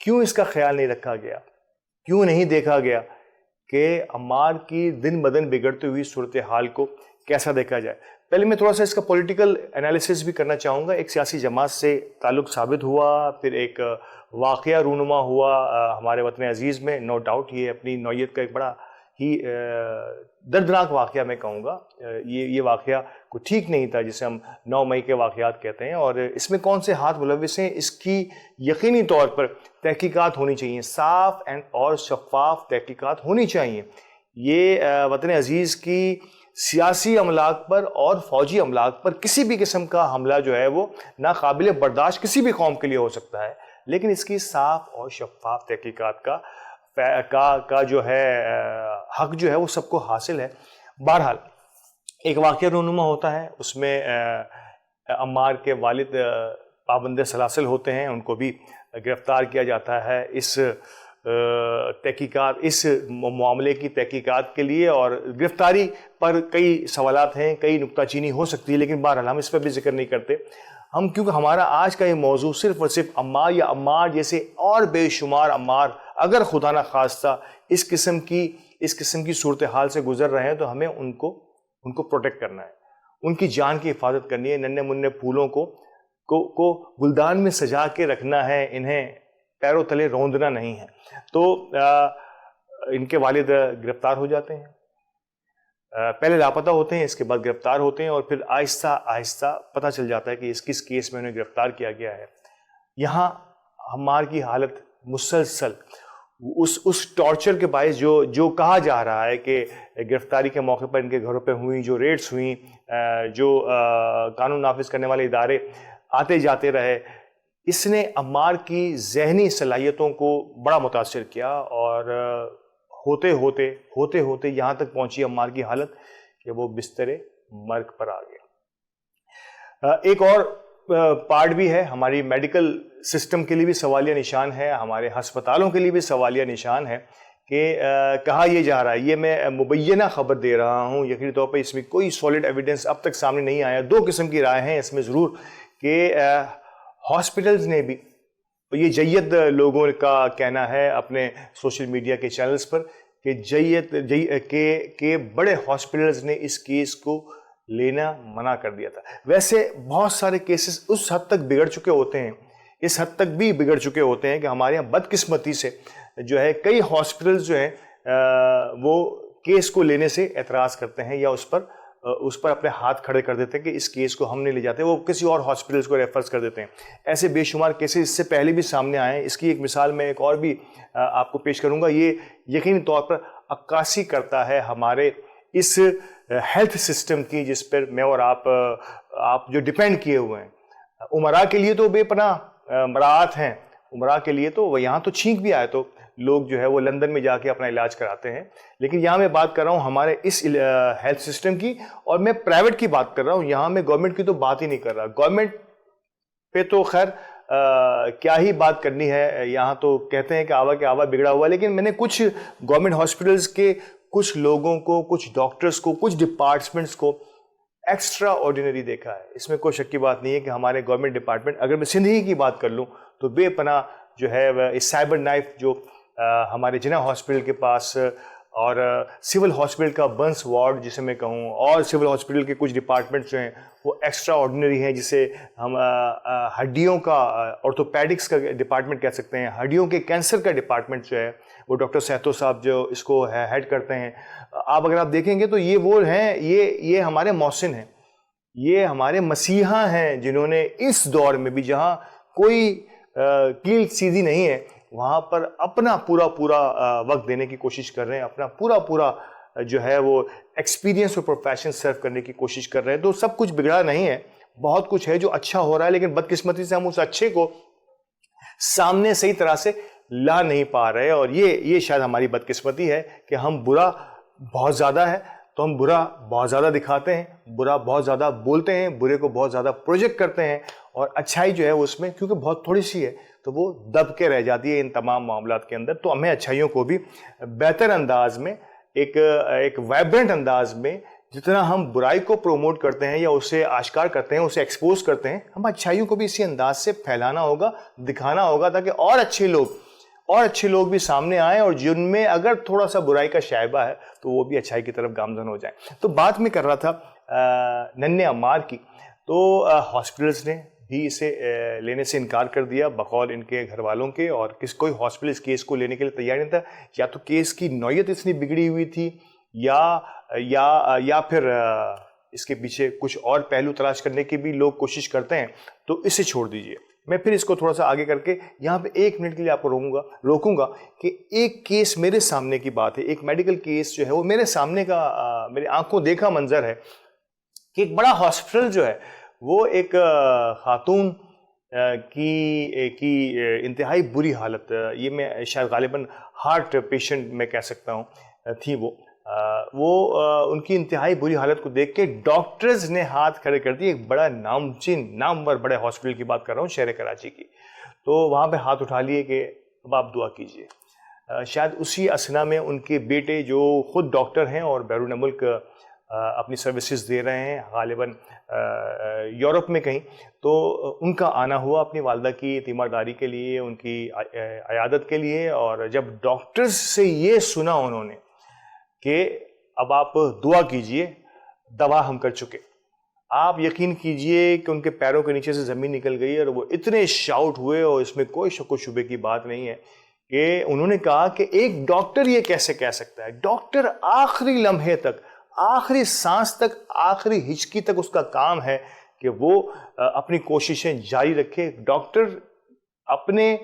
کیوں اس کا خیال نہیں رکھا گیا؟ کیوں نہیں دیکھا گیا کہ عمار کی دن بدن بگڑتی ہوئی صورتحال کو کیسا دیکھا جائے؟ پہلے میں تھوڑا سا اس کا پولیٹیکل انالیسس بھی کرنا چاہوں گا. ایک سیاسی جماعت سے تعلق ثابت ہوا, پھر ایک واقعہ رونما ہوا ہمارے وطن عزیز میں. نو ڈاؤٹ یہ اپنی نوعیت کا ایک بڑا ہی دردناک واقعہ میں کہوں گا. یہ واقعہ کوئی ٹھیک نہیں تھا جسے ہم 9 مئی کے واقعات کہتے ہیں, اور اس میں کون سے ہاتھ ملوث ہیں اس کی یقینی طور پر تحقیقات ہونی چاہیے, صاف اور شفاف تحقیقات ہونی چاہیے. یہ وطن عزیز کی سیاسی املاک پر اور فوجی املاک پر کسی بھی قسم کا حملہ جو ہے وہ ناقابل برداشت کسی بھی قوم کے لیے ہو سکتا ہے, لیکن اس کی صاف اور شفاف تحقیقات کا جو ہے حق جو ہے وہ سب کو حاصل ہے. بہرحال ایک واقعہ رونما ہوتا ہے, اس میں عمار کے والد پابند سلاسل ہوتے ہیں, ان کو بھی گرفتار کیا جاتا ہے اس تحقیقات, اس معاملے کی تحقیقات کے لیے. اور گرفتاری پر کئی سوالات ہیں, کئی نکتہ چینی ہو سکتی ہے, لیکن بہرحال ہم اس پر بھی ذکر نہیں کرتے ہم, کیونکہ ہمارا آج کا یہ موضوع صرف اور صرف عمار یا عمار جیسے اور بے شمار عمار اگر خدا نہ خواستہ اس قسم کی صورتحال سے گزر رہے ہیں تو ہمیں ان کو پروٹیکٹ کرنا ہے, ان کی جان کی حفاظت کرنی ہے. ننھے منھے پھولوں کو گلدان میں سجا کے رکھنا ہے, انہیں پیروں تلے روندنا نہیں ہے. تو ان کے والد گرفتار ہو جاتے ہیں, پہلے لاپتہ ہوتے ہیں, اس کے بعد گرفتار ہوتے ہیں, اور پھر آہستہ آہستہ پتہ چل جاتا ہے کہ اس کس کیس میں انہیں گرفتار کیا گیا ہے. یہاں عمار کی حالت مسلسل اس ٹارچر کے باعث جو کہا جا رہا ہے کہ گرفتاری کے موقع پر ان کے گھروں پہ ہوئیں, جو ریڈز ہوئیں, جو قانون نافذ کرنے والے ادارے آتے جاتے رہے, اس نے عمار کی ذہنی صلاحیتوں کو بڑا متاثر کیا, اور ہوتے ہوتے یہاں تک پہنچی عمار کی حالت کہ وہ بستر مرگ پر آ گیا. ایک اور پارٹ بھی ہے, ہماری میڈیکل سسٹم کے لیے بھی سوالیہ نشان ہے, ہمارے ہسپتالوں کے لیے بھی سوالیہ نشان ہے کہ کہا یہ جا رہا ہے, یہ میں مبینہ خبر دے رہا ہوں, یقینی طور پہ اس میں کوئی سالڈ ایویڈنس اب تک سامنے نہیں آیا. 2 قسم کی رائے ہیں اس میں ضرور کہ ہاسپٹلز نے بھی, یہ جید لوگوں کا کہنا ہے اپنے سوشل میڈیا کے چینلز پر کہ بڑے ہاسپٹلز نے اس کیس کو لینا منع کر دیا تھا. ویسے بہت سارے کیسز اس حد تک بگڑ چکے ہوتے ہیں, اس حد تک بھی بگڑ چکے ہوتے ہیں کہ ہمارے یہاں بدقسمتی سے جو ہے کئی ہاسپٹلز جو ہیں وہ کیس کو لینے سے اعتراض کرتے ہیں, یا اس پر اپنے ہاتھ کھڑے کر دیتے ہیں کہ اس کیس کو ہم نہیں لے جاتے, وہ کسی اور ہاسپٹلز کو ریفرز کر دیتے ہیں. ایسے بے شمار کیسز اس سے پہلے بھی سامنے آئے ہیں. اس کی ایک مثال میں ایک اور بھی آپ کو پیش کروں گا. یہ یقینی طور پر عکاسی کرتا ہے ہمارے اس ہیلتھ سسٹم کی, جس پر میں اور آپ جو ڈیپینڈ کیے ہوئے ہیں. عمرا کے لیے تو بے پناہ مراعات ہیں, عمرا کے لیے تو یہاں تو چھینک بھی آئے تو لوگ جو ہے وہ لندن میں جا کے اپنا علاج کراتے ہیں, لیکن یہاں میں بات کر رہا ہوں ہمارے اس ہیلتھ سسٹم کی, اور میں پرائیویٹ کی بات کر رہا ہوں. یہاں میں گورنمنٹ کی تو بات ہی نہیں کر رہا. گورنمنٹ پہ تو خیر کیا ہی بات کرنی ہے, یہاں تو کہتے ہیں کہ آوا کے آوا بگڑا ہوا, لیکن میں نے کچھ گورنمنٹ ہاسپٹلز کے کچھ لوگوں کو, کچھ ڈاکٹرز کو, کچھ ڈپارٹمنٹس کو ایکسٹرا آرڈینری دیکھا ہے. اس میں کوئی شک کی بات نہیں ہے کہ ہمارے گورنمنٹ ڈپارٹمنٹ, اگر میں سندھ ہی کی بات کر لوں تو بے پناہ جو ہے اس سائبر نائف جو ہمارے جناح ہاسپٹل کے پاس اور سول ہاسپٹل کا برنس وارڈ جسے میں کہوں, اور سول ہاسپٹل کے کچھ ڈپارٹمنٹس جو ہیں وہ ایکسٹرا آرڈینری ہیں, جسے ہم ہڈیوں کا آرتھوپیڈکس کا ڈپارٹمنٹ کہہ سکتے ہیں. ہڈیوں کے کینسر کا ڈپارٹمنٹ جو ہے وہ ڈاکٹر سہتو صاحب جو اس کو ہیڈ کرتے ہیں. اگر آپ دیکھیں گے تو یہ وہ ہیں, یہ ہمارے محسن ہیں, یہ ہمارے مسیحا ہیں, جنہوں نے اس دور میں بھی جہاں کوئی کیل سیدھی نہیں ہے وہاں پر اپنا پورا وقت دینے کی کوشش کر رہے ہیں, اپنا پورا جو ہے وہ ایکسپیرینس اور پروفیشن سرو کرنے کی کوشش کر رہے ہیں. تو سب کچھ بگڑا نہیں ہے, بہت کچھ ہے جو اچھا ہو رہا ہے, لیکن بدقسمتی سے ہم اس اچھے کو سامنے صحیح طرح سے لا نہیں پا رہے. اور یہ شاید ہماری بدقسمتی ہے کہ ہم برا بہت زیادہ ہے تو ہم برا بہت زیادہ دکھاتے ہیں, برا بہت زیادہ بولتے ہیں, برے کو بہت زیادہ پروجیکٹ کرتے ہیں, اور اچھائی جو ہے اس میں کیونکہ بہت تھوڑی سی ہے تو وہ دب کے رہ جاتی ہے ان تمام معاملات کے اندر. تو ہمیں اچھائیوں کو بھی بہتر انداز میں, ایک وائبرنٹ انداز میں, جتنا ہم برائی کو پروموٹ کرتے ہیں یا اسے آشکار کرتے ہیں, اسے ایکسپوز کرتے ہیں, ہم اچھائیوں کو بھی اسی انداز سے پھیلانا ہوگا, دکھانا ہوگا, تاکہ اور اچھے لوگ بھی سامنے آئیں, اور جن میں اگر تھوڑا سا برائی کا شائبہ ہے تو وہ بھی اچھائی کی طرف گامزن ہو جائیں. تو بات میں کر رہا تھا ننھے عمار کی. تو ہاسپٹلس نے بھی اسے لینے سے انکار کر دیا بقول ان کے گھر والوں کے, اور کوئی ہاسپٹل اس کیس کو لینے کے لیے تیار نہیں تھا. یا تو کیس کی نوعیت اتنی بگڑی ہوئی تھی, یا پھر اس کے پیچھے کچھ اور پہلو تلاش کرنے کی بھی لوگ کوشش کرتے ہیں. تو اسے چھوڑ دیجئے. میں پھر اس کو تھوڑا سا آگے کر کے یہاں پہ 1 منٹ کے لیے آپ کو روکوں گا کہ ایک کیس میرے سامنے کی بات ہے, ایک میڈیکل کیس جو ہے وہ میرے سامنے کا, میرے آنکھوں دیکھا منظر ہے کہ ایک بڑا ہاسپٹل جو ہے وہ ایک خاتون کی انتہائی بری حالت, یہ میں شاید غالباً ہارٹ پیشنٹ میں کہہ سکتا ہوں تھی وہ ان کی انتہائی بری حالت کو دیکھ کے ڈاکٹرز نے ہاتھ کھڑے کر دیے. ایک بڑا نامور بڑے ہاسپٹل کی بات کر رہا ہوں, شہر کراچی کی. تو وہاں پہ ہاتھ اٹھا لیے کہ اب آپ دعا کیجئے. شاید اسی اثنا میں ان کے بیٹے جو خود ڈاکٹر ہیں اور بیرون ملک اپنی سروسز دے رہے ہیں, غالباً یورپ میں کہیں, تو ان کا آنا ہوا اپنی والدہ کی تیمارداری کے لیے, ان کی عیادت کے لیے. اور جب ڈاکٹرز سے یہ سنا انہوں نے کہ اب آپ دعا کیجئے, دوا ہم کر چکے, آپ یقین کیجئے کہ ان کے پیروں کے نیچے سے زمین نکل گئی, اور وہ اتنے شاؤٹ ہوئے, اور اس میں کوئی شک و شبے کی بات نہیں ہے کہ انہوں نے کہا کہ ایک ڈاکٹر یہ کیسے کہہ سکتا ہے. ڈاکٹر آخری لمحے تک, آخری سانس تک, آخری ہچکی تک اس کا کام ہے کہ وہ اپنی کوششیں جاری رکھے. ڈاکٹر اپنے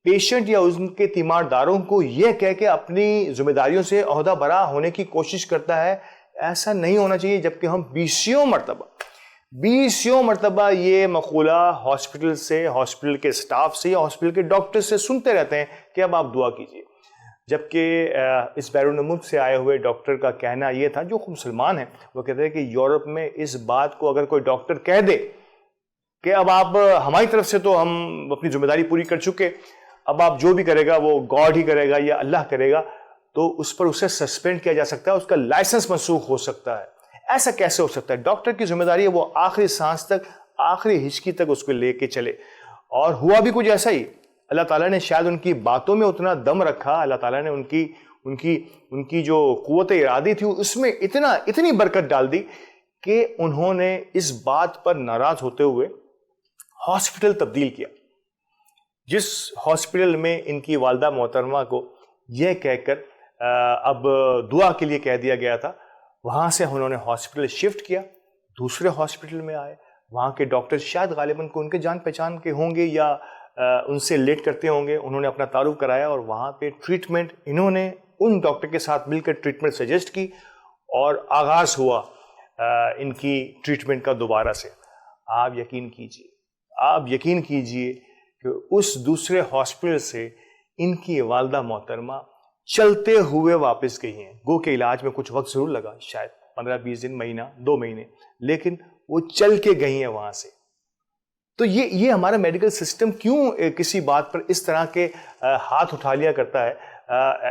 پیشنٹ یا ان کے تیمارداروں کو یہ کہہ کے اپنی ذمہ داریوں سے عہدہ برا ہونے کی کوشش کرتا ہے. ایسا نہیں ہونا چاہیے, جبکہ ہم بیسیوں مرتبہ یہ مقولہ ہاسپٹل سے, ہاسپٹل کے سٹاف سے یا ہاسپٹل کے ڈاکٹر سے سنتے رہتے ہیں کہ اب آپ دعا کیجئے. جبکہ اس بیرون ملک سے آئے ہوئے ڈاکٹر کا کہنا یہ تھا, جو مسلمان ہیں, وہ کہتے ہیں کہ یورپ میں اس بات کو اگر کوئی ڈاکٹر کہہ دے کہ اب آپ, ہماری طرف سے تو ہم اپنی ذمہ داری پوری کر چکے, اب آپ جو بھی کرے گا وہ گاڈ ہی کرے گا یا اللہ کرے گا, تو اس پر اسے سسپینڈ کیا جا سکتا ہے, اس کا لائسنس منسوخ ہو سکتا ہے. ایسا کیسے ہو سکتا ہے؟ ڈاکٹر کی ذمہ داری ہے وہ آخری سانس تک, آخری ہچکی تک اس کو لے کے چلے. اور ہوا بھی کچھ ایسا ہی. اللہ تعالیٰ نے شاید ان کی باتوں میں اتنا دم رکھا, اللہ تعالیٰ نے ان کی جو قوت ارادی تھی اس میں اتنی برکت ڈال دی کہ انہوں نے اس بات پر ناراض ہوتے ہوئے ہاسپٹل تبدیل کیا. جس ہاسپٹل میں ان کی والدہ محترمہ کو یہ کہہ کر اب دعا کے لیے کہہ دیا گیا تھا, وہاں سے انہوں نے ہاسپٹل شفٹ کیا, دوسرے ہاسپٹل میں آئے. وہاں کے ڈاکٹر شاید غالباً کو ان کے جان پہچان کے ہوں گے یا ان سے لیٹ کرتے ہوں گے. انہوں نے اپنا تعارف کرایا اور وہاں پہ ٹریٹمنٹ انہوں نے ان ڈاکٹر کے ساتھ مل کر ٹریٹمنٹ سجیسٹ کی, اور آغاز ہوا ان کی ٹریٹمنٹ کا دوبارہ سے. آپ یقین کیجئے کہ اس دوسرے ہاسپٹل سے ان کی والدہ محترمہ چلتے ہوئے واپس گئی ہیں. گو کہ علاج میں کچھ وقت ضرور لگا, شاید 15-20 دن, مہینہ, 2 مہینے, لیکن وہ چل کے گئی ہیں وہاں سے. تو یہ ہمارا میڈیکل سسٹم کیوں کسی بات پر اس طرح کے ہاتھ اٹھا لیا کرتا ہے؟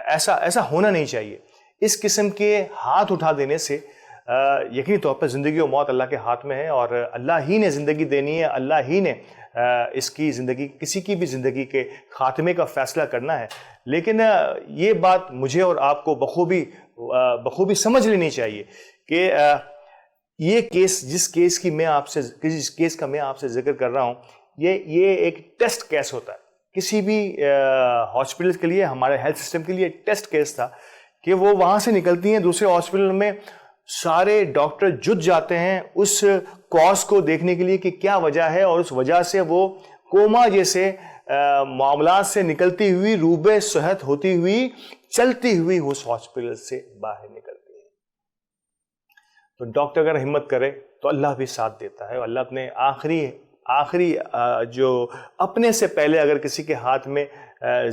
ایسا ہونا نہیں چاہیے. اس قسم کے ہاتھ اٹھا دینے سے یقینی طور پر زندگی و موت اللہ کے ہاتھ میں ہے, اور اللہ ہی نے زندگی دینی ہے, اللہ ہی نے اس کی زندگی, کسی کی بھی زندگی کے خاتمے کا فیصلہ کرنا ہے. لیکن یہ بات مجھے اور آپ کو بخوبی سمجھ لینی چاہیے کہ یہ کیس, جس کیس کا میں آپ سے ذکر کر رہا ہوں, یہ ایک ٹیسٹ کیس ہوتا ہے کسی بھی ہاسپٹل کے لیے, ہمارے ہیلتھ سسٹم کے لیے ٹیسٹ کیس تھا کہ وہ وہاں سے نکلتی ہیں دوسرے ہاسپٹل میں, سارے ڈاکٹر جٹ جاتے ہیں اس کاز کو دیکھنے کے لیے کہ کیا وجہ ہے, اور اس وجہ سے وہ کوما جیسے معاملات سے نکلتی ہوئی, روبے صحت ہوتی ہوئی, چلتی ہوئی اس ہاسپٹل سے باہر نکلتی ہے. تو ڈاکٹر اگر ہمت کرے تو اللہ بھی ساتھ دیتا ہے. اللہ اپنے آخری جو اپنے سے پہلے اگر کسی کے ہاتھ میں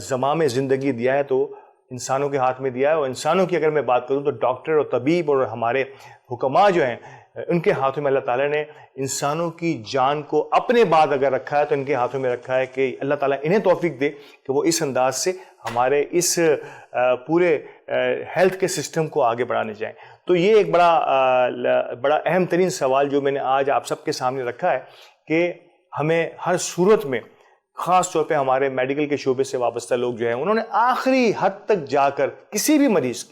زمام زندگی دیا ہے تو انسانوں کے ہاتھ میں دیا ہے. اور انسانوں کی اگر میں بات کروں تو ڈاکٹر اور طبیب اور ہمارے حکماء جو ہیں, ان کے ہاتھوں میں اللہ تعالیٰ نے انسانوں کی جان کو اپنے بعد اگر رکھا ہے تو ان کے ہاتھوں میں رکھا ہے کہ اللہ تعالیٰ انہیں توفیق دے کہ وہ اس انداز سے ہمارے اس پورے ہیلتھ کے سسٹم کو آگے بڑھانے چاہیں. تو یہ ایک بڑا اہم ترین سوال جو میں نے آج آپ سب کے سامنے رکھا ہے کہ ہمیں ہر صورت میں، خاص طور پہ ہمارے میڈیکل کے شعبے سے وابستہ لوگ جو ہیں، انہوں نے آخری حد تک جا کر کسی بھی مریض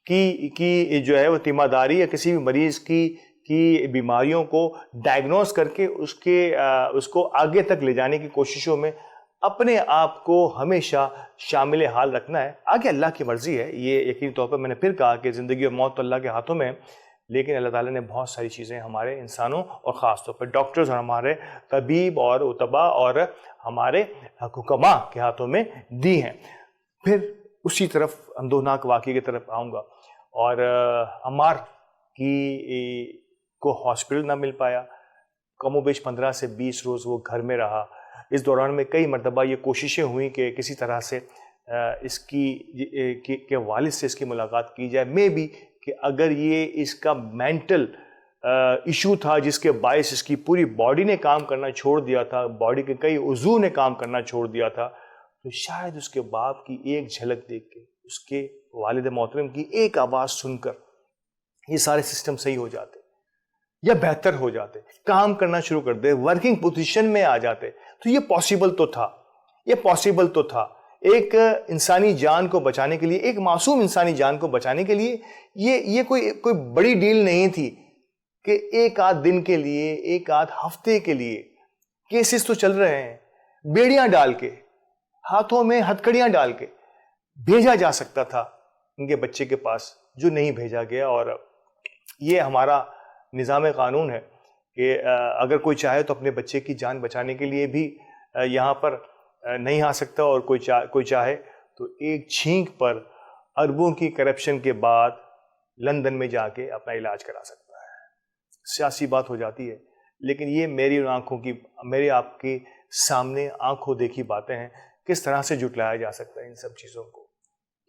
کی جو ہے وہ تیمارداری یا کسی بھی مریض کی بیماریوں کو ڈائگنوز کر کے اس کو آگے تک لے جانے کی کوششوں میں اپنے آپ کو ہمیشہ شامل حال رکھنا ہے. آگے اللہ کی مرضی ہے. یہ یقینی طور پر میں نے پھر کہا کہ زندگی اور موت تو اللہ کے ہاتھوں میں ہے، لیکن اللہ تعالیٰ نے بہت ساری چیزیں ہمارے انسانوں اور خاص طور پر ڈاکٹرز اور ہمارے طبیب اور اتبا اور ہمارے حکماء کے ہاتھوں میں دی ہیں. پھر اسی طرف اندوہناک واقعے کی طرف آؤں گا. اور عمار کو ہاسپٹل نہ مل پایا، کم و بیش 15 سے 20 روز وہ گھر میں رہا. اس دوران میں کئی مرتبہ یہ کوششیں ہوئیں کہ کسی طرح سے اس کے والد سے اس کی ملاقات کی جائے. میں بھی کہ اگر یہ اس کا مینٹل ایشو تھا جس کے باعث اس کی پوری باڈی نے کام کرنا چھوڑ دیا تھا، باڈی کے کئی عضو نے کام کرنا چھوڑ دیا تھا، تو شاید اس کے باپ کی ایک جھلک دیکھ کے، اس کے والد محترم کی ایک آواز سن کر یہ سارے سسٹم صحیح ہو جاتے یا بہتر ہو جاتے، کام کرنا شروع کر دے، ورکنگ پوزیشن میں آ جاتے. تو یہ پاسبل تو تھا. ایک انسانی جان کو بچانے کے لیے، ایک معصوم انسانی جان کو بچانے کے لیے یہ کوئی بڑی ڈیل نہیں تھی کہ ایک آدھ دن کے لیے، ایک آدھ ہفتے کے لیے کیسز تو چل رہے ہیں، بیڑیاں ڈال کے، ہاتھوں میں ہتھکڑیاں ڈال کے بھیجا جا سکتا تھا ان کے بچے کے پاس، جو نہیں بھیجا گیا. اور یہ ہمارا نظام قانون ہے کہ اگر کوئی چاہے تو اپنے بچے کی جان بچانے کے لیے بھی یہاں پر نہیں آ سکتا، اور کوئی چاہے تو ایک چھینک پر اربوں کی کرپشن کے بعد لندن میں جا کے اپنا علاج کرا سکتا ہے. سیاسی بات ہو جاتی ہے، لیکن یہ میری آپ کے سامنے آنکھوں دیکھی باتیں ہیں. کس طرح سے جھٹلایا جا سکتا ہے ان سب چیزوں کو.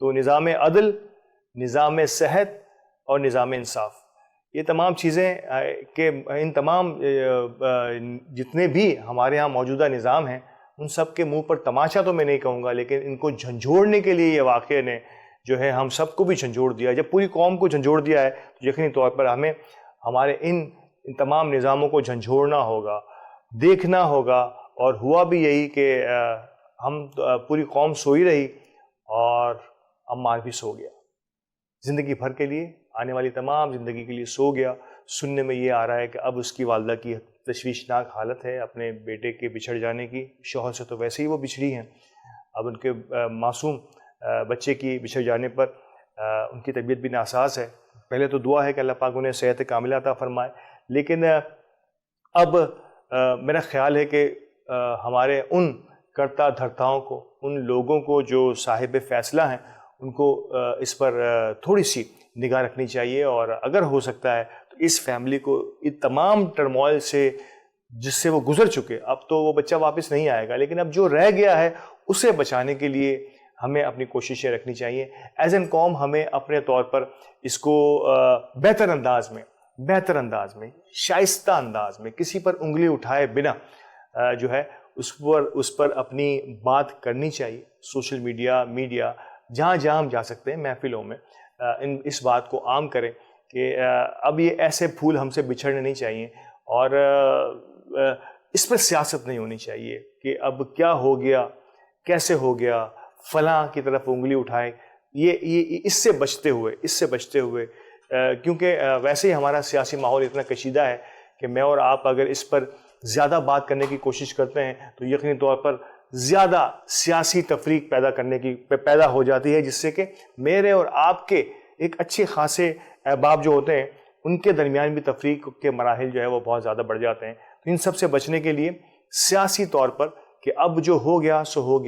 تو نظام عدل، نظام صحت اور نظام انصاف، یہ تمام چیزیں کہ ان تمام جتنے بھی ہمارے ہاں موجودہ نظام ہیں، ان سب کے منہ پر تماشا تو میں نہیں کہوں گا، لیکن ان کو جھنجھوڑنے کے لیے یہ واقعے نے جو ہے ہم سب کو بھی جھنجھوڑ دیا. جب پوری قوم کو جھنجھوڑ دیا ہے تو یقینی طور پر ہمیں ہمارے ان تمام نظاموں کو جھنجھوڑنا ہوگا، دیکھنا ہوگا. اور ہوا بھی یہی کہ ہم پوری قوم سوئی رہی اور عمار بھی سو گیا. زندگی بھر کے لیے، آنے والی تمام زندگی کے لیے سو گیا. سننے میں یہ آ رہا ہے کہ اب اس کی والدہ کی تشویشناک حالت ہے اپنے بیٹے کے بچھڑ جانے کی. شوہر سے تو ویسے ہی وہ بچھڑی ہیں، اب ان کے معصوم بچے کی بچھڑ جانے پر ان کی طبیعت بھی ناساز ہے. پہلے تو دعا ہے کہ اللہ پاک انہیں صحت کاملہ عطا فرمائے، لیکن اب میرا خیال ہے کہ ہمارے ان کرتا دھرتاؤں کو، ان لوگوں کو جو صاحب فیصلہ ہیں، ان کو اس پر تھوڑی سی نگاہ رکھنی چاہیے. اور اگر ہو سکتا ہے تو اس فیملی کو ان تمام ٹرموائل سے جس سے وہ گزر چکے، اب تو وہ بچہ واپس نہیں آئے گا، لیکن اب جو رہ گیا ہے اسے بچانے کے لیے ہمیں اپنی کوششیں رکھنی چاہیے. ایز این قوم ہمیں اپنے طور پر اس کو بہتر انداز میں شائستہ انداز میں، کسی پر انگلی اٹھائے بنا جو ہے اس پر اپنی بات کرنی چاہیے. سوشل میڈیا جہاں ہم جا سکتے ہیں، محفلوں میں اس بات کو عام کریں کہ اب یہ ایسے پھول ہم سے بچھڑنے نہیں چاہیے، اور اس پر سیاست نہیں ہونی چاہیے کہ اب کیا ہو گیا، کیسے ہو گیا، فلاں کی طرف انگلی اٹھائیں. یہ اس سے بچتے ہوئے کیونکہ ویسے ہی ہمارا سیاسی ماحول اتنا کشیدہ ہے کہ میں اور آپ اگر اس پر زیادہ بات کرنے کی کوشش کرتے ہیں تو یقینی طور پر زیادہ سیاسی تفریق پیدا ہو جاتی ہے، جس سے کہ میرے اور آپ کے ایک اچھے خاصے احباب جو ہوتے ہیں ان کے درمیان بھی تفریق کے مراحل جو ہے وہ بہت زیادہ بڑھ جاتے ہیں. تو ان سب سے بچنے کے لیے سیاسی طور پر کہ اب جو ہو گیا سو ہو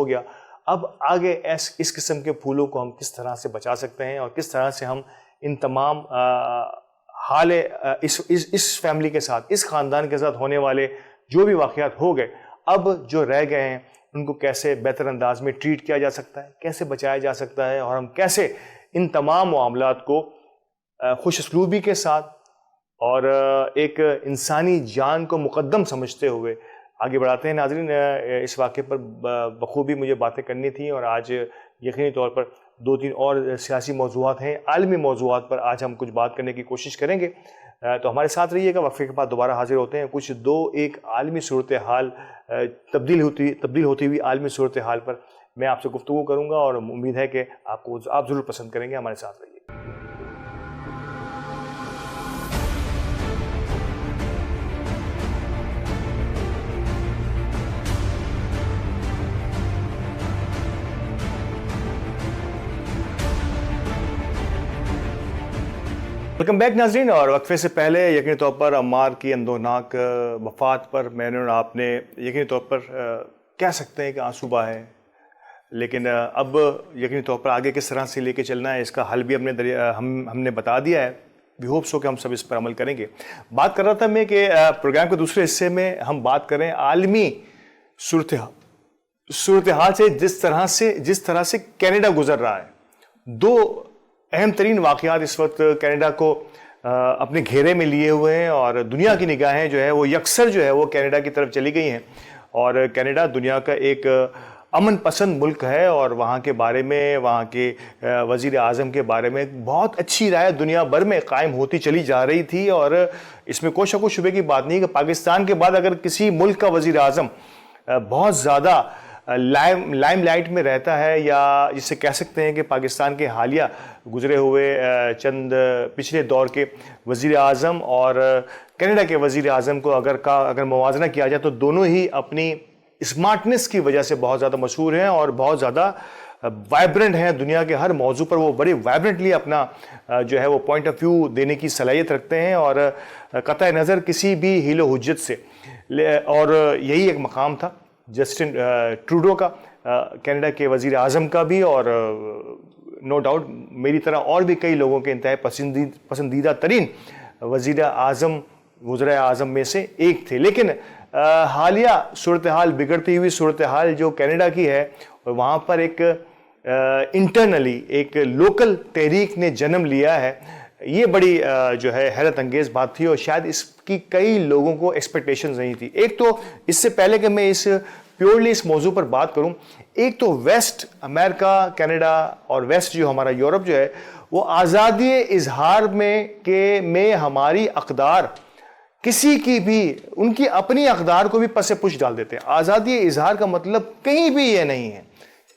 گیا، اب آگے اس قسم کے پھولوں کو ہم کس طرح سے بچا سکتے ہیں، اور کس طرح سے ہم ان تمام حال اس فیملی کے ساتھ، اس خاندان کے ساتھ ہونے والے جو بھی واقعات ہو گئے، اب جو رہ گئے ہیں ان کو کیسے بہتر انداز میں ٹریٹ کیا جا سکتا ہے، کیسے بچایا جا سکتا ہے، اور ہم کیسے ان تمام معاملات کو خوش اسلوبی کے ساتھ اور ایک انسانی جان کو مقدم سمجھتے ہوئے آگے بڑھاتے ہیں ناظرین. اس واقعے پر بخوبی مجھے باتیں کرنی تھیں اور آج یقینی طور پر 2-3 اور سیاسی موضوعات ہیں, عالمی موضوعات پر آج ہم کچھ بات کرنے کی کوشش کریں گے. تو ہمارے ساتھ رہیے گا. وقفے کے بعد دوبارہ حاضر ہوتے ہیں. کچھ ایک عالمی صورتحال, تبدیل ہوتی ہوئی عالمی صورتحال پر میں آپ سے گفتگو کروں گا اور امید ہے کہ آپ ضرور پسند کریں گے. ہمارے ساتھ رہیے. ویلکم بیک ناظرین. اور وقفے سے پہلے یقینی طور پر عمار کی اندوہناک وفات پر میں نے اور آپ نے یقینی طور پر کہہ سکتے ہیں کہ آنسو بہائے, لیکن اب یقینی طور پر آگے کس طرح سے لے کے چلنا ہے اس کا حل بھی ہم نے بتا دیا ہے. وی ہوپ سو کہ ہم سب اس پر عمل کریں گے. بات کر رہا تھا میں کہ پروگرام کے دوسرے حصے میں ہم بات کریں عالمی صورتحال سے, جس طرح سے کینیڈا گزر رہا ہے. 2 اہم ترین واقعات اس وقت کینیڈا کو اپنے گھیرے میں لیے ہوئے ہیں اور دنیا کی نگاہیں جو ہے وہ یکسر جو ہے وہ کینیڈا کی طرف چلی گئی ہیں. اور کینیڈا دنیا کا ایک امن پسند ملک ہے اور وہاں کے بارے میں, وہاں کے وزیر اعظم کے بارے میں بہت اچھی رائے دنیا بھر میں قائم ہوتی چلی جا رہی تھی. اور اس میں کوئی شک و شبے کی بات نہیں کہ پاکستان کے بعد اگر کسی ملک کا وزیر اعظم بہت زیادہ لائم لائٹ میں رہتا ہے, یا جسے کہہ سکتے ہیں کہ پاکستان کے حالیہ گزرے ہوئے چند پچھلے دور کے وزیر اعظم اور کینیڈا کے وزیر اعظم کو اگر موازنہ کیا جائے تو دونوں ہی اپنی اسمارٹنس کی وجہ سے بہت زیادہ مشہور ہیں اور بہت زیادہ وائبرنٹ ہیں. دنیا کے ہر موضوع پر وہ بڑے وائبرنٹلی اپنا جو ہے وہ پوائنٹ آف ویو دینے کی صلاحیت رکھتے ہیں اور قطع نظر کسی بھی حیل و حجت سے. اور یہی ایک مقام تھا جسٹن ٹروڈو کا, کینیڈا کے وزیر اعظم کا بھی, اور نو ڈاؤٹ میری طرح اور بھی کئی لوگوں کے انتہائی پسندیدہ ترین وزراء اعظم میں سے ایک تھے. لیکن حالیہ صورتحال, بگڑتی ہوئی صورتحال جو کینیڈا کی ہے, وہاں پر ایک انٹرنلی ایک لوکل تحریک نے جنم لیا ہے. یہ بڑی جو ہے حیرت انگیز بات تھی اور شاید اس کی کئی لوگوں کو ایکسپیکٹیشنز نہیں تھی. ایک تو اس سے پہلے کہ میں پیورلی اس موضوع پر بات کروں, ایک تو ویسٹ امریکہ, کینیڈا اور ویسٹ جو ہمارا یورپ جو ہے وہ آزادی اظہار میں ہماری اقدار کسی کی بھی, ان کی اپنی اقدار کو بھی پس پش ڈال دیتے ہیں. آزادی اظہار کا مطلب کہیں بھی یہ نہیں ہے,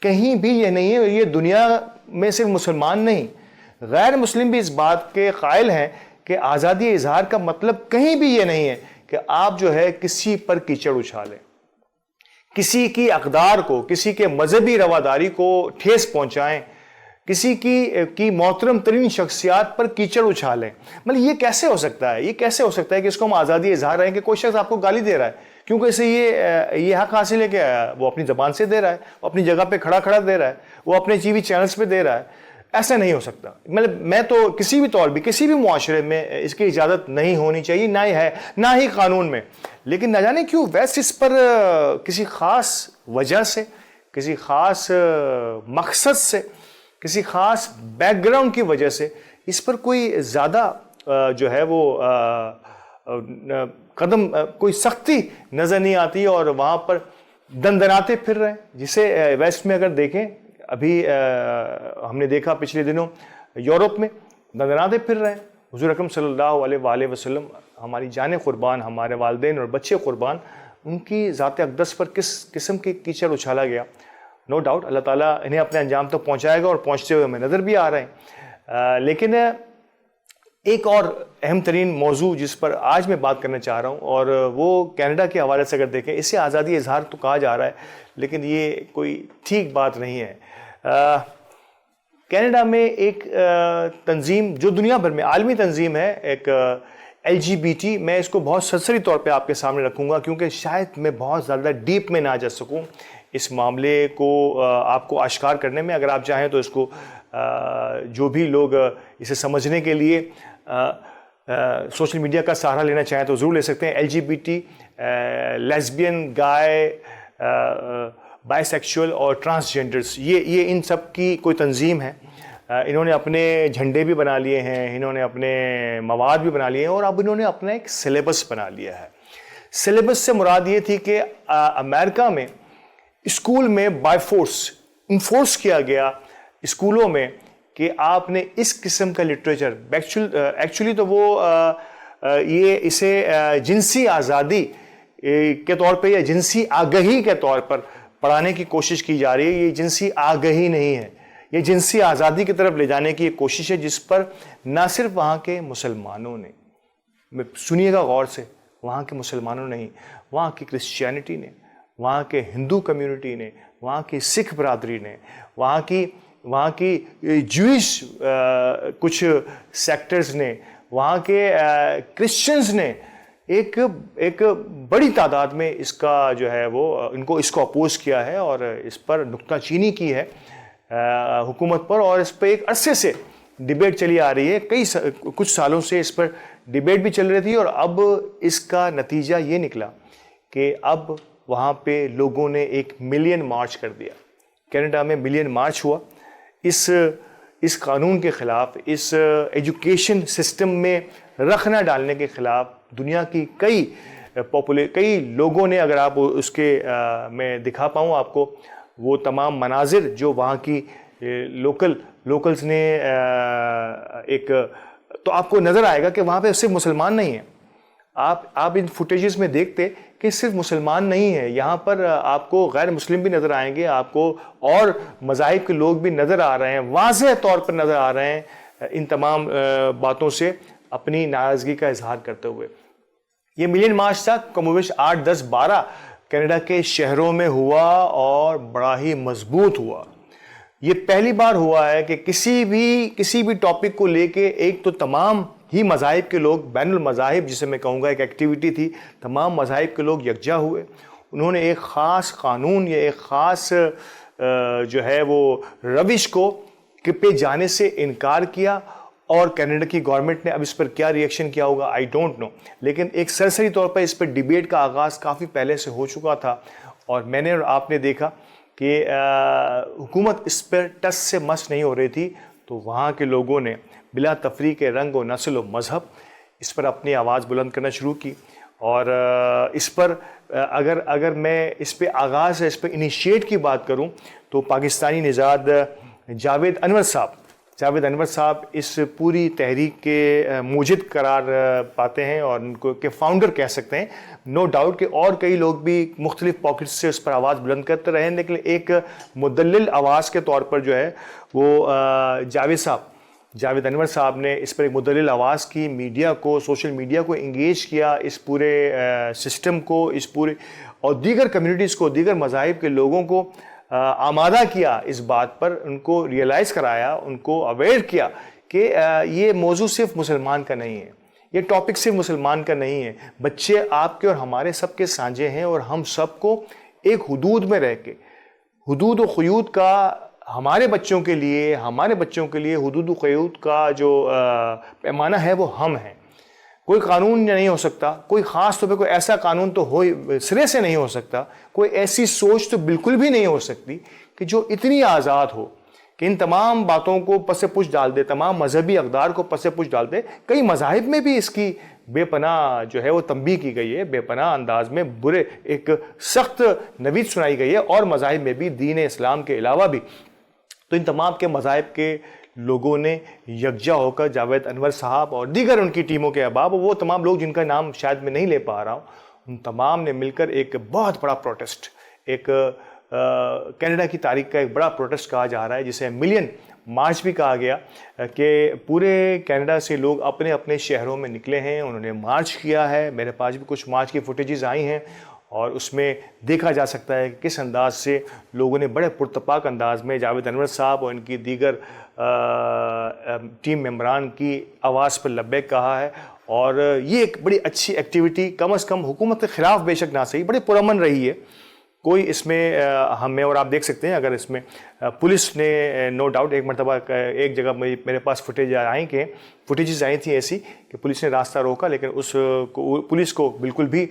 کہیں بھی یہ نہیں ہے. یہ دنیا میں صرف مسلمان نہیں, غیر مسلم بھی اس بات کے قائل ہیں کہ آزادی اظہار کا مطلب کہیں بھی یہ نہیں ہے کہ آپ جو ہے کسی پر کیچڑ اچھالیں, کسی کی اقدار کو, کسی کے مذہبی رواداری کو ٹھیس پہنچائیں, کسی کی محترم ترین شخصیات پر کیچڑ اچھالیں. مطلب یہ کیسے ہو سکتا ہے؟ یہ کیسے ہو سکتا ہے کہ اس کو ہم آزادی اظہار رہے ہیں کہ کوئی شخص آپ کو گالی دے رہا ہے کیونکہ اسے یہ حق حاصل ہے کہ وہ اپنی زبان سے دے رہا ہے, وہ اپنی جگہ پہ کھڑا دے رہا ہے, وہ اپنے ٹی وی چینلز پہ دے رہا ہے. ایسا نہیں ہو سکتا. مطلب میں تو کسی بھی طور بھی کسی بھی معاشرے میں اس کی اجازت نہیں ہونی چاہیے, نہ ہی ہے, نہ ہی قانون میں. لیکن نہ جانے کیوں ویسٹ اس پر کسی خاص وجہ سے, کسی خاص مقصد سے, کسی خاص بیک گراؤنڈ کی وجہ سے اس پر کوئی زیادہ جو ہے وہ قدم, کوئی سختی نظر نہیں آتی اور وہاں پر دندناتے پھر رہے ہیں. جسے ویسٹ میں اگر دیکھیں, ابھی ہم نے دیکھا پچھلے دنوں یورپ میں دندناتے پھر رہے ہیں. حضور اکرم صلی اللہ علیہ وآلہ وسلم, ہماری جانیں قربان, ہمارے والدین اور بچے قربان, ان کی ذات اقدس پر کس قسم کے کیچڑ اچھالا گیا. نو ڈاؤٹ اللہ تعالیٰ انہیں اپنے انجام تک پہنچائے گا اور پہنچتے ہوئے ہمیں نظر بھی آ رہے ہیں. لیکن ایک اور اہم ترین موضوع جس پر آج میں بات کرنا چاہ رہا ہوں, اور وہ کینیڈا کے حوالے سے اگر دیکھیں, اسے آزادی اظہار تو کہا جا رہا ہے لیکن یہ کوئی ٹھیک بات نہیں ہے. کینیڈا میں ایک تنظیم جو دنیا بھر میں عالمی تنظیم ہے, ایک LGBT, میں اس کو بہت سرسری طور پہ آپ کے سامنے رکھوں گا کیونکہ شاید میں بہت زیادہ ڈیپ میں نہ جا سکوں اس معاملے کو آپ کو آشکار کرنے میں. اگر آپ چاہیں تو اس کو جو بھی لوگ اسے سمجھنے کے لیے سوشل میڈیا کا سہارا لینا چاہیں تو ضرور لے سکتے ہیں. LGBT, lesbian, guy, by sexual اور ٹرانسجینڈرز, یہ ان سب کی کوئی تنظیم ہے. انہوں نے اپنے جھنڈے بھی بنا لیے ہیں, انہوں نے اپنے مواد بھی بنا لیے ہیں اور اب انہوں نے اپنا ایک سلیبس بنا لیا ہے. سلیبس سے مراد یہ تھی کہ امریکہ میں اسکول میں بائی فورس انفورس کیا گیا اسکولوں میں کہ آپ نے اس قسم کا لٹریچر، ایکچولی تو وہ یہ اسے جنسی آزادی کے طور پہ یا جنسی آگہی کے طور پر پڑھانے کی کوشش کی جا رہی ہے. یہ جنسی آگہی نہیں ہے، یہ جنسی آزادی کی طرف لے جانے کی ایک کوشش ہے، جس پر نہ صرف وہاں کے مسلمانوں نے، سنیے گا غور سے، وہاں کے مسلمانوں نہیں، وہاں کی کرسچینٹی نے، وہاں کے ہندو کمیونٹی نے، وہاں کی سکھ برادری نے، وہاں کی جوئش کچھ سیکٹرز نے، وہاں کے کرسچنز نے ایک بڑی تعداد میں اس کا جو ہے وہ اس کو اپوز کیا ہے اور اس پر نکتہ چینی کی ہے حکومت پر، اور اس پہ ایک عرصے سے ڈیبیٹ چلی آ رہی ہے. کچھ سالوں سے اس پر ڈیبیٹ بھی چل رہی تھی، اور اب اس کا نتیجہ یہ نکلا کہ اب وہاں پہ لوگوں نے 1 ملین مارچ کر دیا. کینیڈا میں ملین مارچ ہوا اس قانون کے خلاف، اس ایجوکیشن سسٹم میں رخ نہ ڈالنے کے خلاف. دنیا کی کئی لوگوں نے، اگر آپ اس کے میں دکھا پاؤں آپ کو وہ تمام مناظر جو وہاں کی لوکلز نے تو آپ کو نظر آئے گا کہ وہاں پہ صرف مسلمان نہیں ہیں. آپ ان فوٹیجز میں دیکھتے کہ صرف مسلمان نہیں ہیں، یہاں پر آپ کو غیر مسلم بھی نظر آئیں گے، آپ کو اور مذاہب کے لوگ بھی نظر آ رہے ہیں، واضح طور پر نظر آ رہے ہیں ان تمام باتوں سے اپنی ناراضگی کا اظہار کرتے ہوئے. یہ ملین مارچ تھا، کم و بیش 8 10 12 کینیڈا کے شہروں میں ہوا اور بڑا ہی مضبوط ہوا. یہ پہلی بار ہوا ہے کہ کسی بھی ٹاپک کو لے کے ایک تو تمام ہی مذاہب کے لوگ، بین المذاہب جسے میں کہوں گا، ایک ایکٹیویٹی تھی، تمام مذاہب کے لوگ یکجا ہوئے. انہوں نے ایک خاص قانون یا ایک خاص جو ہے وہ روش کو پہ جانے سے انکار کیا، اور کینیڈا کی گورنمنٹ نے اب اس پر کیا ری ایکشن کیا ہوگا آئی ڈونٹ نو، لیکن ایک سرسری طور پر اس پر ڈیبیٹ کا آغاز کافی پہلے سے ہو چکا تھا، اور میں نے اور آپ نے دیکھا کہ حکومت اس پر ٹس سے مس نہیں ہو رہی تھی. تو وہاں کے لوگوں نے بلا تفریق رنگ و نسل و مذہب اس پر اپنی آواز بلند کرنا شروع کی. اور اس پر اگر میں اس پہ آغاز ہے، اس پہ انیشیٹ کی بات کروں تو پاکستانی نژاد جاوید انور صاحب اس پوری تحریک کے موجد قرار پاتے ہیں، اور ان کو کہ فاؤنڈر کہہ سکتے ہیں. نو ڈاؤٹ کہ اور کئی لوگ بھی مختلف پاکٹس سے اس پر آواز بلند کرتے رہے، لیکن ایک مدلل آواز کے طور پر جو ہے وہ جاوید انور صاحب نے اس پر ایک مدلل آواز کی، میڈیا کو، سوشل میڈیا کو انگیج کیا، اس پورے سسٹم کو، اس پورے اور دیگر کمیونٹیز کو، دیگر مذاہب کے لوگوں کو آمادہ کیا اس بات پر، ان کو ریئلائز کرایا، ان کو اویئر کیا کہ یہ موضوع صرف مسلمان کا نہیں ہے، یہ ٹاپک صرف مسلمان کا نہیں ہے. بچے آپ کے اور ہمارے سب کے سانجے ہیں، اور ہم سب کو ایک حدود میں رہ کے، حدود و قیود کا ہمارے بچوں کے لیے حدود و قیود کا جو پیمانہ ہے وہ ہم ہیں. کوئی قانون نہیں ہو سکتا، کوئی خاص طور پہ کوئی ایسا قانون تو سرے سے نہیں ہو سکتا، کوئی ایسی سوچ تو بالکل بھی نہیں ہو سکتی کہ جو اتنی آزاد ہو کہ ان تمام باتوں کو پس پش ڈال دے، تمام مذہبی اقدار کو پس پش ڈال دے. کئی مذاہب میں بھی اس کی بے پناہ جو ہے وہ تنبیہ کی گئی ہے، بے پناہ انداز میں ایک سخت نوید سنائی گئی ہے، اور مذاہب میں بھی دین اسلام کے علاوہ بھی. تو ان تمام کے مذاہب کے لوگوں نے یکجا ہو کر جاوید انور صاحب اور دیگر ان کی ٹیموں کے احباب، وہ تمام لوگ جن کا نام شاید میں نہیں لے پا رہا ہوں، ان تمام نے مل کر ایک بہت بڑا پروٹیسٹ، ایک کینیڈا کی تاریخ کا ایک بڑا پروٹیسٹ کہا جا رہا ہے، جسے ملین مارچ بھی کہا گیا، کہ پورے کینیڈا سے لوگ اپنے اپنے شہروں میں نکلے ہیں، انہوں نے مارچ کیا ہے. میرے پاس بھی کچھ مارچ کی فوٹیجز آئی ہیں، اور اس میں دیکھا جا سکتا ہے کہ کس انداز سے لوگوں نے بڑے پرتپاک انداز میں جاوید انور صاحب اور ان کی دیگر ٹیم ممبران کی آواز پر لبیک کہا ہے. اور یہ ایک بڑی اچھی ایکٹیویٹی، کم از کم حکومت کے خلاف بے شک نہ صحیح، بڑی پرامن رہی ہے. کوئی اس میں ہمیں، اور آپ دیکھ سکتے ہیں اگر اس میں پولیس نے نو ڈاؤٹ ایک مرتبہ ایک جگہ میرے پاس فوٹیجز آئی تھیں ایسی کہ پولیس نے راستہ روکا، لیکن اس پولیس کو بالکل بھی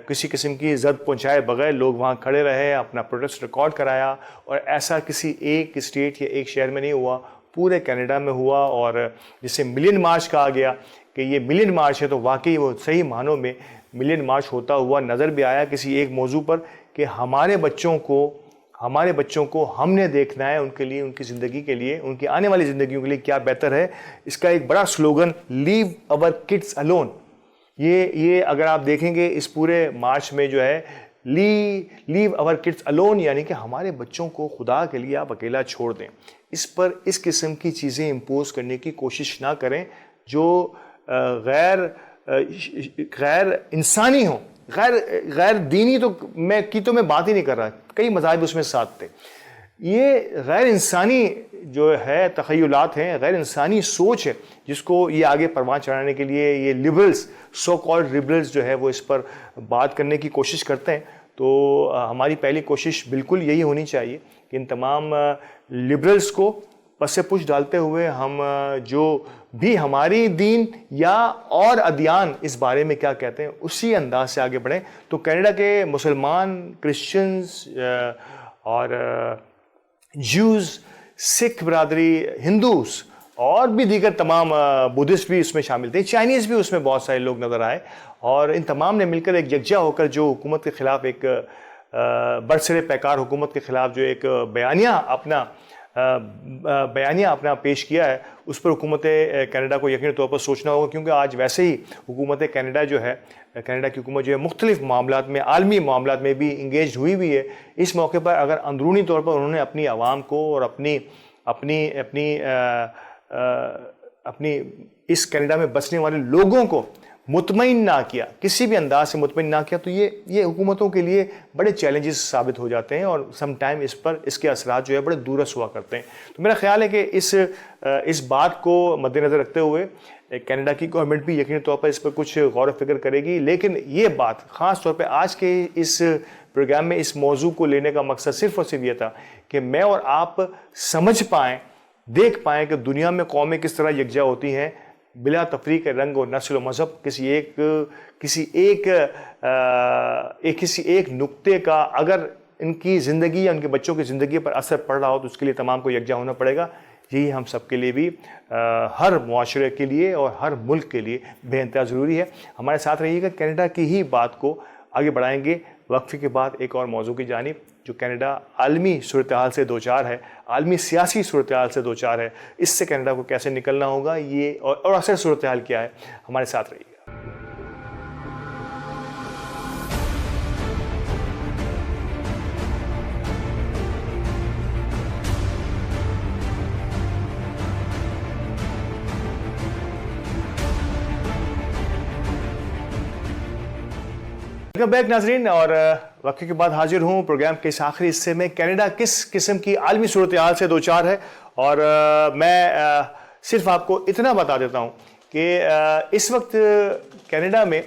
کسی قسم کی زد پہنچائے بغیر لوگ وہاں کھڑے رہے، اپنا پروٹیسٹ ریکارڈ کرایا. اور ایسا کسی ایک اسٹیٹ یا ایک شہر میں نہیں ہوا، پورے کینیڈا میں ہوا. اور جسے ملین مارچ کہا گیا کہ یہ ملین مارچ ہے، تو واقعی وہ صحیح معنوں میں ملین مارچ ہوتا ہوا نظر بھی آیا کسی ایک موضوع پر کہ ہمارے بچوں کو ہم نے دیکھنا ہے، ان کے لیے، ان کی زندگی کے لیے، ان کی آنے والی زندگیوں کے لیے کیا بہتر ہے۔ اس کا ایک بڑا سلوگن لیو اور کڈس الون، یہ اگر آپ دیکھیں گے اس پورے مارچ میں جو ہے لیو اور کڈس الون، یعنی کہ ہمارے بچوں کو خدا کے لیے آپ اکیلا چھوڑ دیں۔ اس پر اس قسم کی چیزیں امپوز کرنے کی کوشش نہ کریں جو غیر انسانی ہوں، غیر دینی تو میں بات ہی نہیں کر رہا، کئی مذاہب اس میں ساتھ تھے۔ یہ غیر انسانی جو ہے تخیلات ہیں، غیر انسانی سوچ ہے جس کو یہ آگے پروان چڑھانے کے لیے یہ لبرلز، سو کالڈ لبرلز جو ہے وہ اس پر بات کرنے کی کوشش کرتے ہیں۔ تو ہماری پہلی کوشش بالکل یہی ہونی چاہیے کہ ان تمام لبرلز کو پس پش ڈالتے ہوئے ہم جو بھی ہماری دین یا اور ادیان اس بارے میں کیا کہتے ہیں اسی انداز سے آگے بڑھیں۔ تو کینیڈا کے مسلمان، کرسچنز اور جوز، سکھ برادری، ہندوز اور بھی دیگر تمام، بدھسٹ بھی اس میں شامل تھے، چائنیز بھی اس میں بہت سارے لوگ نظر آئے، اور ان تمام نے مل کر ایک یکجا ہو کر جو حکومت کے خلاف ایک برسر پیکار حکومت کے خلاف جو ایک بیانیہ اپنا پیش کیا ہے، اس پر حکومت کینیڈا کو یقینی طور پر سوچنا ہوگا، کیونکہ آج ویسے ہی حکومت کینیڈا کی حکومت جو ہے مختلف معاملات میں، عالمی معاملات میں بھی انگیج ہوئی بھی ہے۔ اس موقع پر اگر اندرونی طور پر انہوں نے اپنی عوام کو اور اپنی اس کینیڈا میں بسنے والے لوگوں کو مطمئن نہ کیا، کسی بھی انداز سے مطمئن نہ کیا، تو یہ حکومتوں کے لیے بڑے چیلنجز ثابت ہو جاتے ہیں، اور سم ٹائم اس کے اثرات جو ہے بڑے دورس ہوا کرتے ہیں۔ تو میرا خیال ہے کہ اس بات کو مد نظر رکھتے ہوئے کینیڈا کی گورنمنٹ بھی یقینی طور پر اس پر کچھ غور و فکر کرے گی، لیکن یہ بات خاص طور پہ آج کے اس پروگرام میں اس موضوع کو لینے کا مقصد صرف اور صرف یہ تھا کہ میں اور آپ سمجھ پائیں، دیکھ پائیں کہ دنیا میں قومیں کس طرح یکجا ہوتی ہیں بلا تفریق رنگ اور نسل و مذہب، کسی ایک نقطے کا اگر ان کی زندگی یا ان کے بچوں کی زندگی پر اثر پڑ رہا ہو تو اس کے لیے تمام کو یکجا ہونا پڑے گا۔ یہی ہم سب کے لیے بھی، ہر معاشرے کے لیے اور ہر ملک کے لیے بے انتہا ضروری ہے۔ ہمارے ساتھ رہیے گا، کینیڈا کی ہی بات کو آگے بڑھائیں گے وقفے کے بعد ایک اور موضوع کی جانب، جو کینیڈا عالمی صورتحال سے دوچار ہے، عالمی سیاسی صورتحال سے دوچار ہے، اس سے کینیڈا کو کیسے نکلنا ہوگا، یہ اور اصل صورتحال کیا ہے، ہمارے ساتھ رہیے گا۔ ویلکم بیک ناظرین، اور وقفے کے بعد حاضر ہوں پروگرام کے اس آخری حصے میں۔ کینیڈا کس قسم کی عالمی صورتحال سے دوچار ہے، اور میں صرف آپ کو اتنا بتا دیتا ہوں کہ اس وقت کینیڈا میں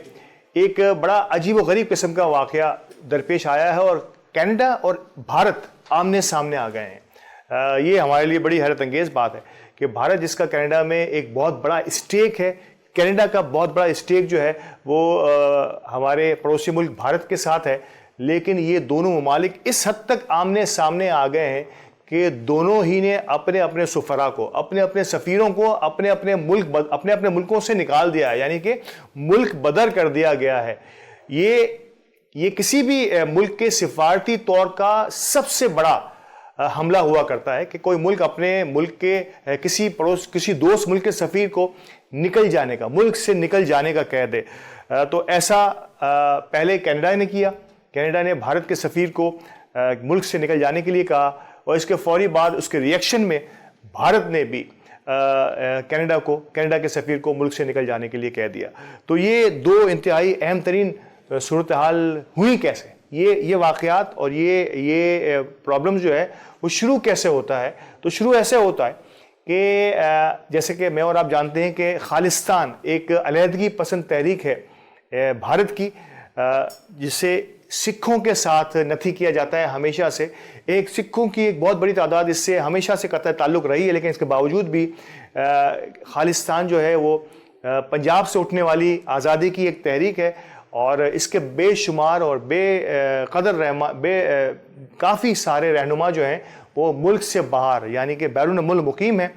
ایک بڑا عجیب و غریب قسم کا واقعہ درپیش آیا ہے، اور کینیڈا اور بھارت آمنے سامنے آ گئے ہیں۔ یہ ہمارے لیے بڑی حیرت انگیز بات ہے کہ بھارت، جس کا کینیڈا میں ایک بہت بڑا اسٹیک ہے، کینیڈا کا بہت بڑا اسٹیک جو ہے وہ ہمارے پڑوسی ملک بھارت کے ساتھ ہے، لیکن یہ دونوں ممالک اس حد تک آمنے سامنے آ گئے ہیں کہ دونوں ہی نے اپنے اپنے سفراء کو، اپنے اپنے سفیروں کو اپنے اپنے ملکوں سے نکال دیا ہے، یعنی کہ ملک بدر کر دیا گیا ہے۔ یہ کسی بھی ملک کے سفارتی طور کا سب سے بڑا حملہ ہوا کرتا ہے کہ کوئی ملک اپنے ملک کے کسی دوست ملک کے سفیر کو ملک سے نکل جانے کا کہہ دے۔ تو ایسا پہلے کینیڈا نے کیا، کینیڈا نے بھارت کے سفیر کو ملک سے نکل جانے کے لیے کہا، اور اس کے فوری بعد اس کے ریئیکشن میں بھارت نے بھی کینیڈا کے سفیر کو ملک سے نکل جانے کے لیے کہہ دیا۔ تو یہ دو انتہائی اہم ترین صورتحال ہوئی کیسے، یہ واقعات اور یہ پرابلم جو ہے وہ شروع کیسے ہوتا ہے؟ تو شروع ایسے ہوتا ہے کہ جیسے کہ میں اور آپ جانتے ہیں کہ خالصتان ایک علیحدگی پسند تحریک ہے بھارت کی، جسے سکھوں کے ساتھ نتھی کیا جاتا ہے ہمیشہ سے۔ سکھوں کی ایک بہت بڑی تعداد اس سے ہمیشہ سے قطع تعلق رہی ہے، لیکن اس کے باوجود بھی خالصتان جو ہے وہ پنجاب سے اٹھنے والی آزادی کی ایک تحریک ہے، اور اس کے بے شمار اور کافی سارے رہنما جو ہیں وہ ملک سے باہر یعنی کہ بیرون ملک مقیم ہیں،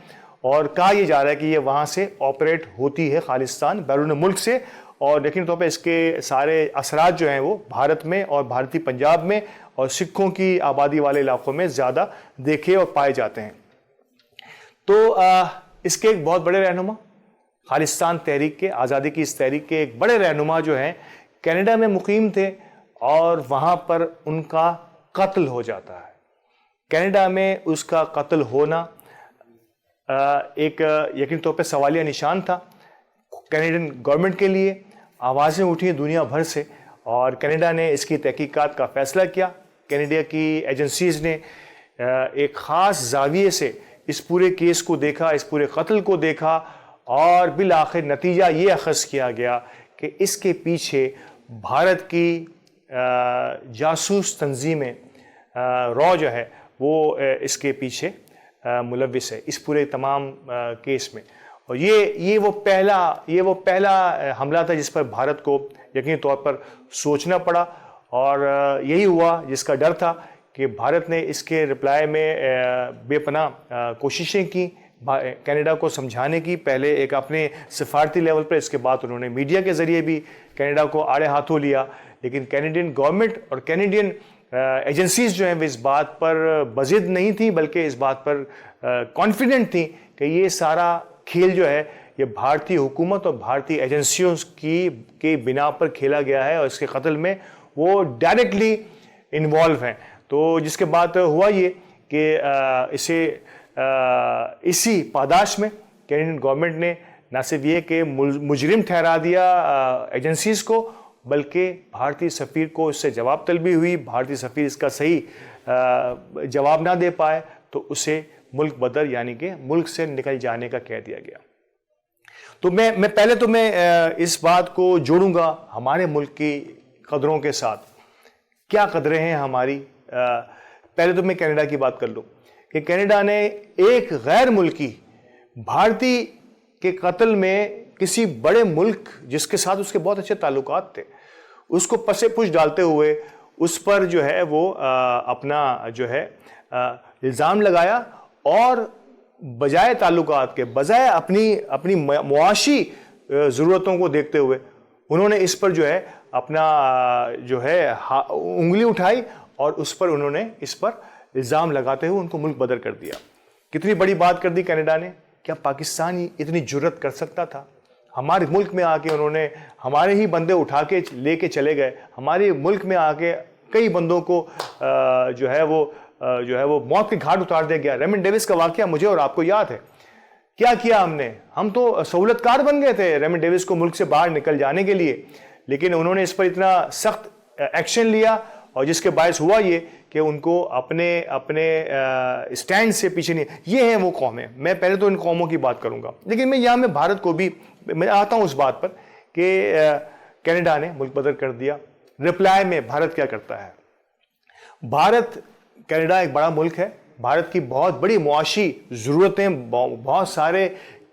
اور کہا یہ جا رہا ہے کہ یہ وہاں سے آپریٹ ہوتی ہے خالصتان بیرون ملک سے، اور یقینی طور پہ اس کے سارے اثرات جو ہیں وہ بھارت میں اور بھارتی پنجاب میں اور سکھوں کی آبادی والے علاقوں میں زیادہ دیکھے اور پائے جاتے ہیں۔ تو اس کے ایک بہت بڑے رہنما، خالصتان تحریک کے، آزادی کی اس تحریک کے ایک بڑے رہنما جو ہیں کینیڈا میں مقیم تھے، اور وہاں پر ان کا قتل ہو جاتا ہے۔ کینیڈا میں اس کا قتل ہونا ایک یقینی طور پہ سوالیہ نشان تھا کینیڈین گورنمنٹ کے لیے۔ آوازیں اٹھیں دنیا بھر سے، اور کینیڈا نے اس کی تحقیقات کا فیصلہ کیا۔ کینیڈا کی ایجنسیز نے ایک خاص زاویے سے اس پورے کیس کو دیکھا، اس پورے قتل کو دیکھا، اور بالآخر نتیجہ یہ اخذ کیا گیا کہ اس کے پیچھے بھارت کی جاسوس تنظیمیں را جو ہے وہ اس کے پیچھے ملوث ہے اس پورے تمام کیس میں۔ اور یہ وہ پہلا حملہ تھا جس پر بھارت کو یقینی طور پر سوچنا پڑا، اور یہی ہوا جس کا ڈر تھا کہ بھارت نے اس کے رپلائی میں بے پناہ کوششیں کی کینیڈا کو سمجھانے کی، پہلے ایک اپنے سفارتی لیول پر، اس کے بعد انہوں نے میڈیا کے ذریعے بھی کینیڈا کو آڑے ہاتھوں لیا، لیکن کینیڈین گورنمنٹ اور کینیڈین ایجنسیز جو ہیں وہ اس بات پر بضد نہیں تھیں، بلکہ اس بات پر کانفیڈنٹ تھیں کہ یہ سارا کھیل جو ہے یہ بھارتی حکومت اور بھارتی ایجنسیوں کی بنا پر کھیلا گیا ہے، اور اس کے قتل میں وہ ڈائریکٹلی انوالو ہیں۔ تو جس کے بعد ہوا یہ کہ اسی پاداش میں کینیڈین گورنمنٹ نے نہ صرف یہ کہ مجرم ٹھہرا دیا ایجنسیز کو، بلکہ بھارتی سفیر کو اس سے جواب طلبی ہوئی۔ بھارتی سفیر اس کا صحیح جواب نہ دے پائے تو اسے ملک بدر یعنی کہ ملک سے نکل جانے کا کہہ دیا گیا۔ تو میں پہلے تو میں اس بات کو جوڑوں گا ہمارے ملک کی قدروں کے ساتھ۔ کیا قدریں ہیں ہماری؟ پہلے تو میں کینیڈا کی بات کر لوں کہ کینیڈا نے ایک غیر ملکی بھارتی کے قتل میں کسی بڑے ملک جس کے ساتھ اس کے بہت اچھے تعلقات تھے اس کو پسے پش ڈالتے ہوئے اس پر جو ہے وہ اپنا جو ہے الزام لگایا، اور بجائے تعلقات کے، بجائے اپنی معاشی ضرورتوں کو دیکھتے ہوئے انہوں نے اس پر جو ہے اپنا جو ہے انگلی اٹھائی، اور اس پر انہوں نے اس پر الزام لگاتے ہوئے ان کو ملک بدر کر دیا۔ کتنی بڑی بات کر دی کینیڈا نے! کیا پاکستان اتنی جرت کر سکتا تھا؟ ہمارے ملک میں آ کے انہوں نے ہمارے ہی بندے اٹھا کے لے کے چلے گئے، ہمارے ملک میں آ کے کئی بندوں کو جو ہے وہ موت کے گھاٹ اتار دیا گیا۔ ریمنڈ ڈیوس کا واقعہ مجھے اور آپ کو یاد ہے۔ کیا کیا ہم تو سہولت کار بن گئے تھے ریمنڈ ڈیوس کو ملک سے باہر نکل جانے کے لیے، لیکن انہوں نے اس پر اتنا سخت ایکشن لیا، اور جس کے باعث ہوا یہ کہ ان کو اپنے اسٹینڈ سے پیچھے نہیں۔ یہ ہیں وہ قومیں، میں پہلے تو ان قوموں کی بات کروں گا، لیکن میں بھارت کو بھی میں آتا ہوں اس بات پر کہ کینیڈا نے ملک بدر کر دیا۔ رپلائی میں بھارت کیا کرتا ہے؟ کینیڈا ایک بڑا ملک ہے، بھارت کی بہت بڑی معاشی ضرورتیں، بہت سارے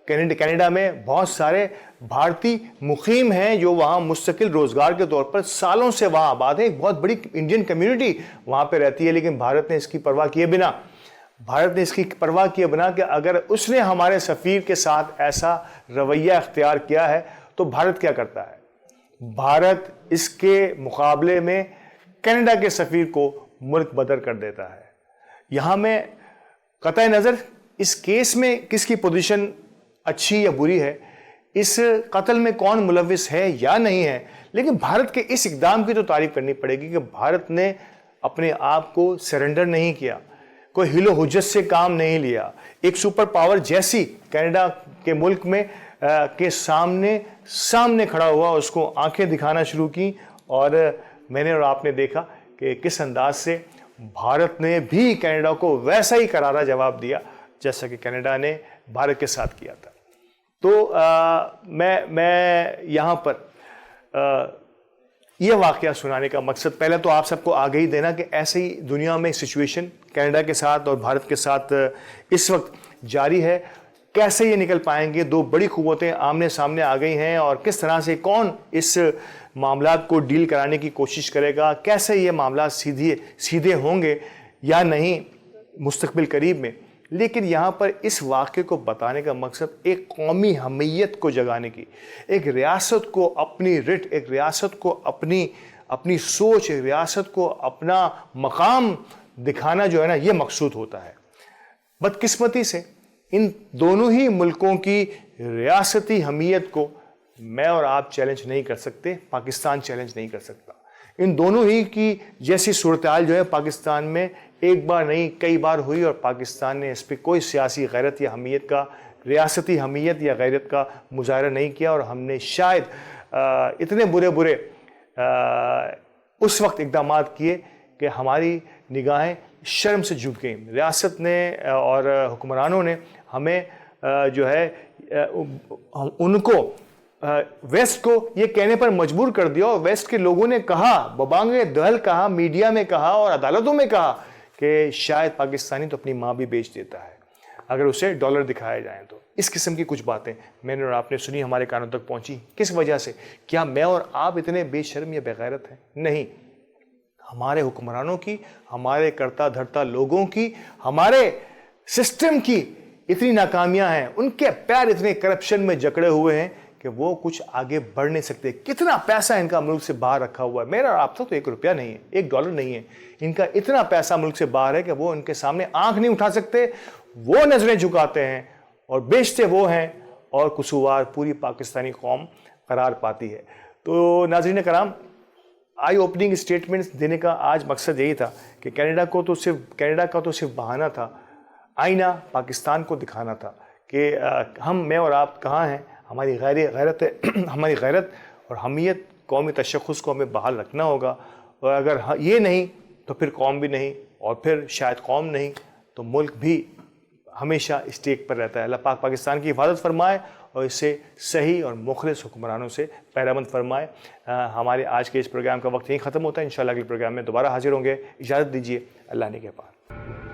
کینیڈا میں بہت سارے بھارتی مقیم ہیں جو وہاں مستقل روزگار کے طور پر سالوں سے وہاں آباد ہیں، ایک بہت بڑی انڈین کمیونٹی وہاں پہ رہتی ہے، لیکن بھارت نے اس کی پرواہ کیے بنا کہ اگر اس نے ہمارے سفیر کے ساتھ ایسا رویہ اختیار کیا ہے تو بھارت کیا کرتا ہے؟ بھارت اس کے مقابلے میں کینیڈا کے سفیر کو ملک بدر کر دیتا ہے۔ یہاں میں قطع نظر اس کیس میں کس کی پوزیشن اچھی یا بری ہے، اس قتل میں کون ملوث ہے یا نہیں ہے، لیکن بھارت کے اس اقدام کی تو تعریف کرنی پڑے گی کہ بھارت نے اپنے آپ کو سرنڈر نہیں کیا، کوئی حیل و حجت سے کام نہیں لیا، ایک سپر پاور جیسی کینیڈا کے ملک میں کے سامنے کھڑا ہوا، اس کو آنکھیں دکھانا شروع کی، اور میں نے اور آپ نے دیکھا کہ کس انداز سے بھارت نے بھی کینیڈا کو ویسا ہی کرارا جواب دیا جیسا کہ کینیڈا نے بھارت کے ساتھ کیا تھا۔ تو میں یہاں پر یہ واقعہ سنانے کا مقصد پہلے تو آپ سب کو آگاہی دینا کہ ایسے ہی دنیا میں سچویشن کینیڈا کے ساتھ اور بھارت کے ساتھ اس وقت جاری ہے۔ کیسے یہ نکل پائیں گے؟ دو بڑی قوتیں آمنے سامنے آ گئی ہیں، اور کس طرح سے کون اس معاملات کو ڈیل کرانے کی کوشش کرے گا، کیسے یہ معاملات سیدھے ہوں گے یا نہیں مستقبل قریب میں، لیکن یہاں پر اس واقعے کو بتانے کا مقصد ایک قومی حمیت کو جگانے کی، ایک ریاست کو اپنی رٹ، ایک ریاست کو اپنی سوچ، ایک ریاست کو اپنا مقام دکھانا جو ہے نا، یہ مقصود ہوتا ہے۔ بدقسمتی سے ان دونوں ہی ملکوں کی ریاستی حمیت کو میں اور آپ چیلنج نہیں کر سکتے، پاکستان چیلنج نہیں کر سکتا۔ ان دونوں ہی کی جیسی صورتحال جو ہے پاکستان میں ایک بار نہیں کئی بار ہوئی، اور پاکستان نے اس پہ کوئی سیاسی غیرت یا حمیت کا، ریاستی حمیت یا غیرت کا مظاہرہ نہیں کیا، اور ہم نے شاید اتنے برے اس وقت اقدامات کیے کہ ہماری نگاہیں شرم سے جھک گئیں۔ ریاست نے اور حکمرانوں نے ہمیں جو ہے ان کو ویسٹ کو یہ کہنے پر مجبور کر دیا، اور ویسٹ کے لوگوں نے کہا، ببانگ دہل کہا، میڈیا میں کہا اور عدالتوں میں کہا کہ شاید پاکستانی تو اپنی ماں بھی بیچ دیتا ہے اگر اسے ڈالر دکھائے جائیں تو۔ اس قسم کی کچھ باتیں میں نے اور آپ نے سنی، ہمارے کانوں تک پہنچی۔ کس وجہ سے؟ کیا میں اور آپ اتنے بے شرم یا بغیرت ہیں؟ نہیں، ہمارے حکمرانوں کی، ہمارے کرتا دھرتا لوگوں کی، ہمارے سسٹم کی اتنی ناکامیاں ہیں، ان کے پیر اتنے کرپشن میں جکڑے ہوئے ہیں کہ وہ کچھ آگے بڑھ نہیں سکتے۔ کتنا پیسہ ان کا ملک سے باہر رکھا ہوا ہے، میرا اور آپ تو $1 نہیں ہے، $1 نہیں ہے، ان کا اتنا پیسہ ملک سے باہر ہے کہ وہ ان کے سامنے آنکھ نہیں اٹھا سکتے، وہ نظریں جھکاتے ہیں اور بیچتے وہ ہیں، اور قصوروار پوری پاکستانی قوم قرار پاتی ہے۔ تو ناظرین کرام، آئی اوپننگ اسٹیٹمنٹس دینے کا آج مقصد یہی تھا کہ کینیڈا کا تو صرف بہانہ تھا، آئینہ پاکستان کو دکھانا تھا کہ میں اور آپ کہاں ہیں، ہماری غیرت اور حمیت، قومی تشخص کو ہمیں بحال رکھنا ہوگا، اور اگر یہ نہیں تو پھر قوم بھی نہیں، اور پھر شاید قوم نہیں تو ملک بھی ہمیشہ اسٹیک پر رہتا ہے۔ اللہ پاک پاکستان کی حفاظت فرمائے اور اسے صحیح اور مخلص حکمرانوں سے پیروند فرمائے۔ ہمارے آج کے اس پروگرام کا وقت یہیں ختم ہوتا ہے، انشاءاللہ اگلے پروگرام میں دوبارہ حاضر ہوں گے۔ اجازت دیجیے، اللہ نے کے پاس۔